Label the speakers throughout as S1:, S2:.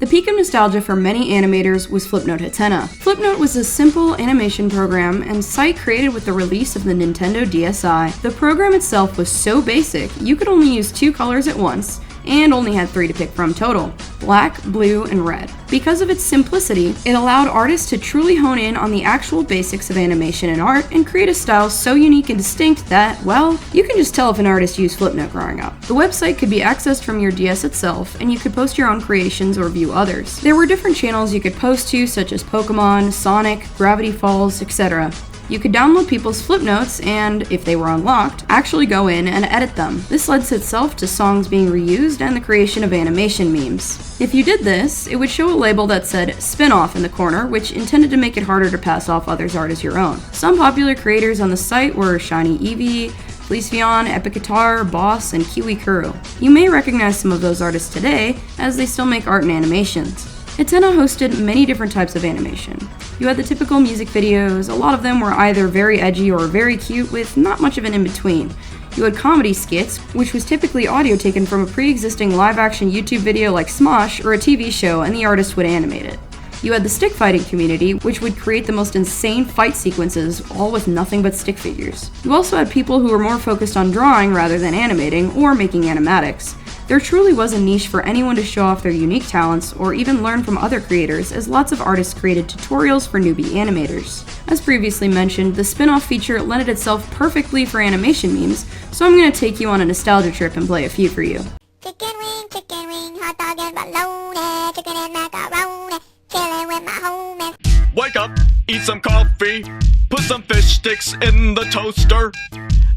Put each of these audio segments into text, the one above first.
S1: The peak of nostalgia for many animators was Flipnote Hatena. Flipnote was a simple animation program and site created with the release of the Nintendo DSi. The program itself was so basic, you could only use 2 colors at once, and only had 3 to pick from total: black, blue, and red. Because of its simplicity, it allowed artists to truly hone in on the actual basics of animation and art and create a style so unique and distinct that, well, you can just tell if an artist used Flipnote growing up. The website could be accessed from your DS itself, and you could post your own creations or view others. There were different channels you could post to, such as Pokemon, Sonic, Gravity Falls, etc. You could download people's Flipnotes and, if they were unlocked, actually go in and edit them. This lends itself to songs being reused and the creation of animation memes. If you did this, it would show a label that said spin-off in the corner, which intended to make it harder to pass off others' art as your own. Some popular creators on the site were Shiny Eevee, Fleecevion, Epic Guitar, Boss, and Kiwi Kuro. You may recognize some of those artists today, as they still make art and animations. Hatena hosted many different types of animation. You had the typical music videos, a lot of them were either very edgy or very cute with not much of an in-between. You had comedy skits, which was typically audio taken from a pre-existing live-action YouTube video like Smosh or a TV show, and the artist would animate it. You had the stick fighting community, which would create the most insane fight sequences, all with nothing but stick figures. You also had people who were more focused on drawing rather than animating or making animatics. There truly was a niche for anyone to show off their unique talents or even learn from other creators, as lots of artists created tutorials for newbie animators. As previously mentioned, the spin-off feature lended itself perfectly for animation memes, so I'm going to take you on a nostalgia trip and play a few for you.
S2: Chicken wing, hot dog and bologna, chicken and macaroni, chilling with my homies.
S3: Wake up, eat some coffee, put some fish sticks in the toaster.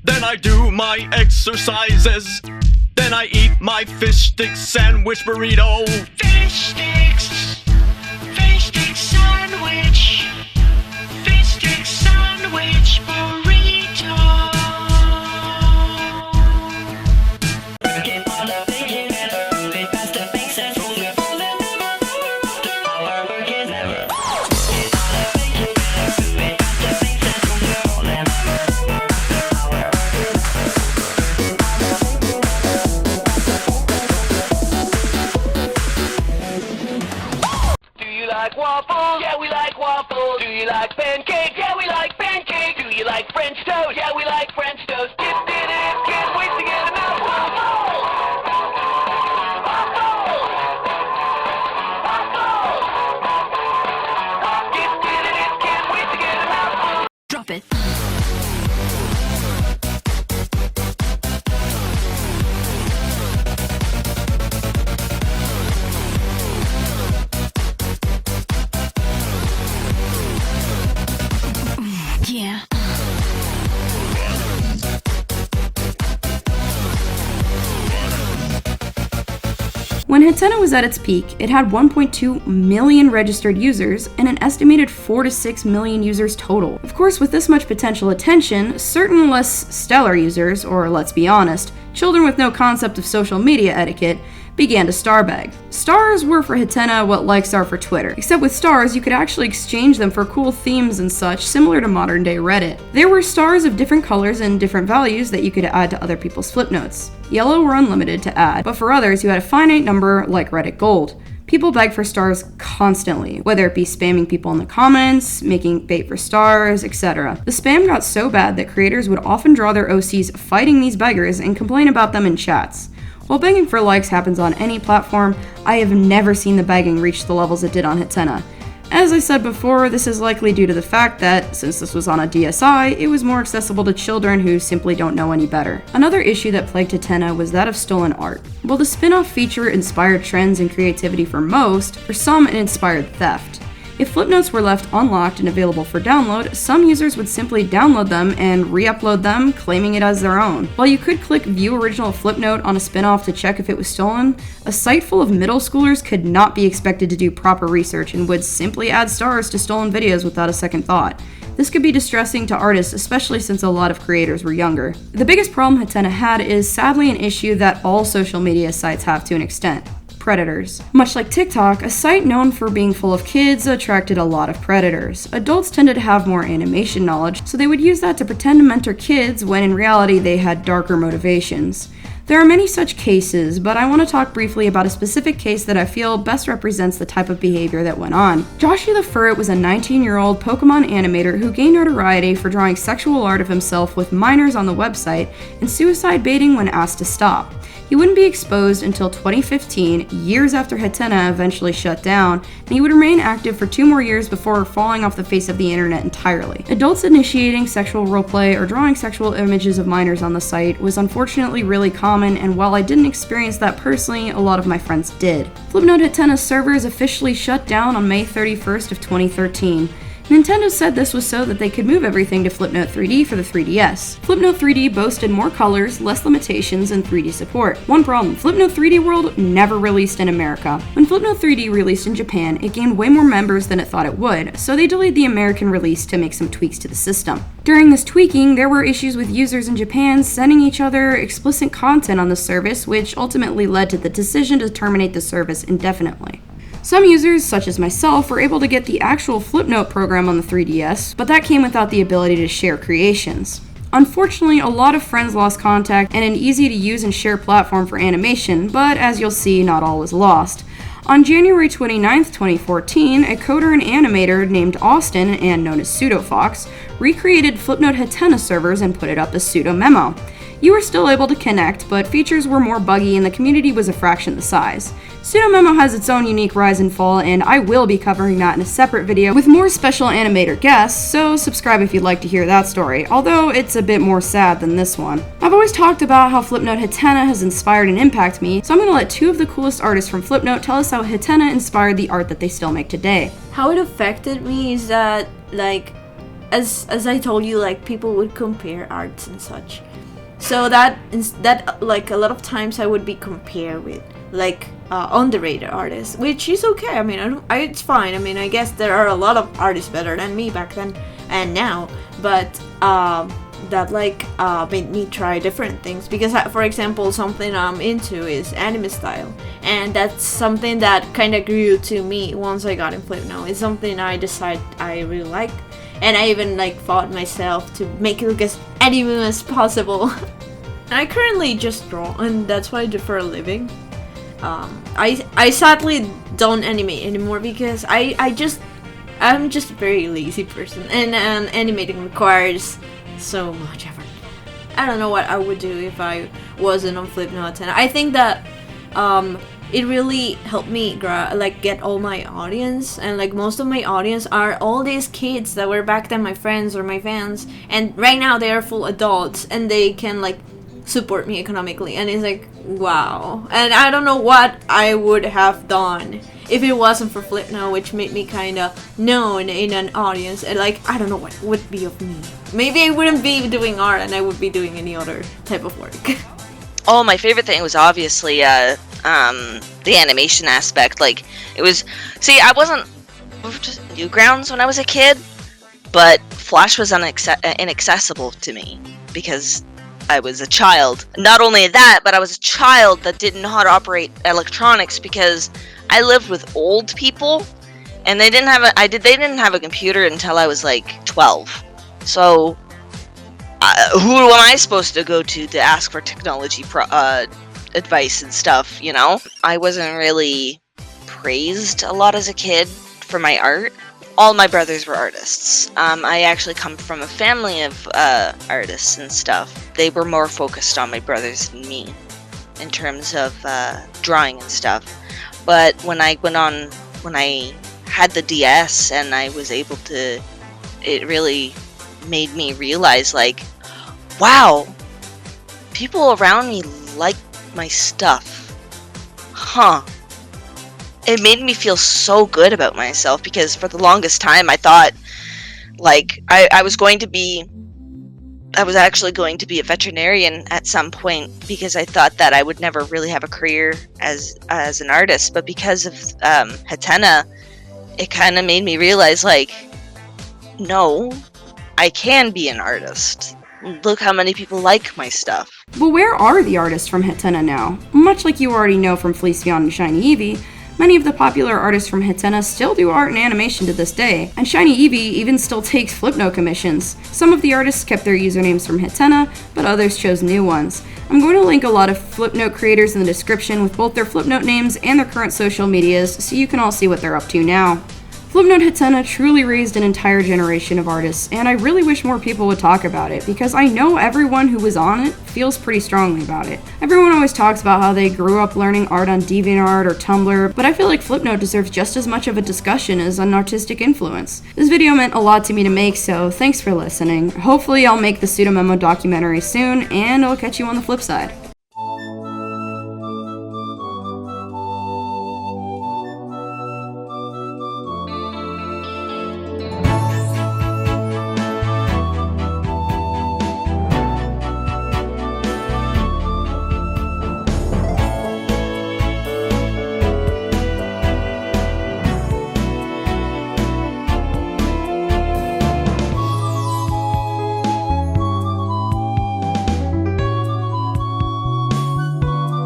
S3: Then I do my exercises. Then I eat my fish stick sandwich burrito.
S4: Fish sticks sandwich. Fish stick sandwich burrito.
S5: Waffles? Yeah, we like waffles. Do you like pancakes? Yeah, we like pancakes. Do you like French toast? Yeah, we like French toast. Can't wait to get them out. Waffles! Waffles! Waffles! Can't wait to get them out.
S1: Drop it. Yeah. When Hatena was at its peak, it had 1.2 million registered users and an estimated 4 to 6 million users total. Of course, with this much potential attention, certain less stellar users, or let's be honest, children with no concept of social media etiquette, began to starbag. Stars were for Hatena what likes are for Twitter, except with stars you could actually exchange them for cool themes and such, similar to modern day Reddit. There were stars of different colors and different values that you could add to other people's Flipnotes. Yellow were unlimited to add, but for others you had a finite number like Reddit Gold. People begged for stars constantly, whether it be spamming people in the comments, making bait for stars, etc. The spam got so bad that creators would often draw their OCs fighting these beggars and complain about them in chats. While begging for likes happens on any platform, I have never seen the begging reach the levels it did on Hatena. As I said before, this is likely due to the fact that, since this was on a DSi, it was more accessible to children who simply don't know any better. Another issue that plagued Hatena was that of stolen art. While the spin-off feature inspired trends and creativity for most, for some it inspired theft. If Flipnotes were left unlocked and available for download, some users would simply download them and re-upload them, claiming it as their own. While you could click View Original Flipnote on a spin-off to check if it was stolen, a site full of middle schoolers could not be expected to do proper research and would simply add stars to stolen videos without a second thought. This could be distressing to artists, especially since a lot of creators were younger. The biggest problem Hatena had is sadly an issue that all social media sites have to an extent. Predators. Much like TikTok, a site known for being full of kids attracted a lot of predators. Adults tended to have more animation knowledge, so they would use that to pretend to mentor kids when in reality they had darker motivations. There are many such cases, but I want to talk briefly about a specific case that I feel best represents the type of behavior that went on. Joshy the Ferret was a 19-year-old Pokemon animator who gained notoriety for drawing sexual art of himself with minors on the website and suicide baiting when asked to stop. He wouldn't be exposed until 2015, years after Hatena eventually shut down, and he would remain active for 2 more years before falling off the face of the internet entirely. Adults initiating sexual roleplay or drawing sexual images of minors on the site was unfortunately really common, and while I didn't experience that personally, a lot of my friends did. Flipnote Hatena's servers officially shut down on May 31st of 2013. Nintendo said this was so that they could move everything to Flipnote 3D for the 3DS. Flipnote 3D boasted more colors, less limitations, and 3D support. One problem, Flipnote 3D World never released in America. When Flipnote 3D released in Japan, it gained way more members than it thought it would, so they delayed the American release to make some tweaks to the system. During this tweaking, there were issues with users in Japan sending each other explicit content on the service, which ultimately led to the decision to terminate the service indefinitely. Some users, such as myself, were able to get the actual Flipnote program on the 3DS, but that came without the ability to share creations. Unfortunately, a lot of friends lost contact and an easy to use and share platform for animation, but as you'll see, not all was lost. On January 29, 2014, a coder and animator named Austin, and known as PseudoFox, recreated Flipnote Hatena servers and put it up as pseudo-memo. You were still able to connect, but features were more buggy and the community was a fraction the size. Pseudo-memo has its own unique rise and fall, and I will be covering that in a separate video with more special animator guests, so subscribe if you'd like to hear that story, although it's a bit more sad than this one. I've always talked about how Flipnote Hatena has inspired and impacted me, so I'm going to let 2 of the coolest artists from Flipnote tell us how Hatena inspired the art that they still make today.
S6: How it affected me is that, like, as I told you, like, people would compare arts and such. So that like a lot of times I would be compared with like underrated artists, which is okay. I mean, it's fine. I mean, I guess there are a lot of artists better than me back then and now, but that like made me try different things because, for example, something I'm into is anime style, and that's something that kind of grew to me once I got in Flipnote. It's something I decided I really like. And I even like fought myself to make it look as anime as possible. I currently just draw, and that's what I do for a living. I sadly don't animate anymore because I'm just a very lazy person, and animating requires so much effort. I don't know what I would do if I wasn't on Flipnote, and I think that it really helped me get all my audience, and like most of my audience are all these kids that were back then my friends or my fans, and right now they are full adults and they can like support me economically, and it's like wow. And I don't know what I would have done if it wasn't for Flipnote, which made me kind of known in an audience, and like I don't know what would be of me. Maybe I wouldn't be doing art and I would be doing any other type of work.
S7: Oh, my favorite thing was obviously the animation aspect. Like, it was... See, I wasn't just Newgrounds when I was a kid, but Flash was inaccessible to me because I was a child. Not only that, but I was a child that didn't know how to operate electronics because I lived with old people, and they didn't have a computer until I was like 12. So who am I supposed to go to ask for technology advice and stuff, you know? I wasn't really praised a lot as a kid for my art. All my brothers were artists. I actually come from a family of artists and stuff. They were more focused on my brothers than me in terms of drawing and stuff. But when I had the DS and I was able to, it really made me realize, like, wow, people around me like my stuff. Huh. It made me feel so good about myself because for the longest time I thought, like, I was actually going to be a veterinarian at some point because I thought that I would never really have a career as an artist. But because of Hatena, it kind of made me realize, like, no, I can be an artist. Look how many people like my stuff.
S1: But where are the artists from Hatena now? Much like you already know from Fleecevion and Shiny Eevee, Many of the popular artists from Hatena still do art and animation to this day, and Shiny Eevee even still takes Flipnote commissions. Some of the artists kept their usernames from Hatena, but others chose new ones. I'm going to link a lot of Flipnote creators in the description with both their Flipnote names and their current social medias so you can all see what they're up to now. Flipnote Hatena truly raised an entire generation of artists, and I really wish more people would talk about it, because I know everyone who was on it feels pretty strongly about it. Everyone always talks about how they grew up learning art on DeviantArt or Tumblr, but I feel like Flipnote deserves just as much of a discussion as an artistic influence. This video meant a lot to me to make, so thanks for listening. Hopefully I'll make the Pseudo Memo documentary soon, and I'll catch you on the flip side.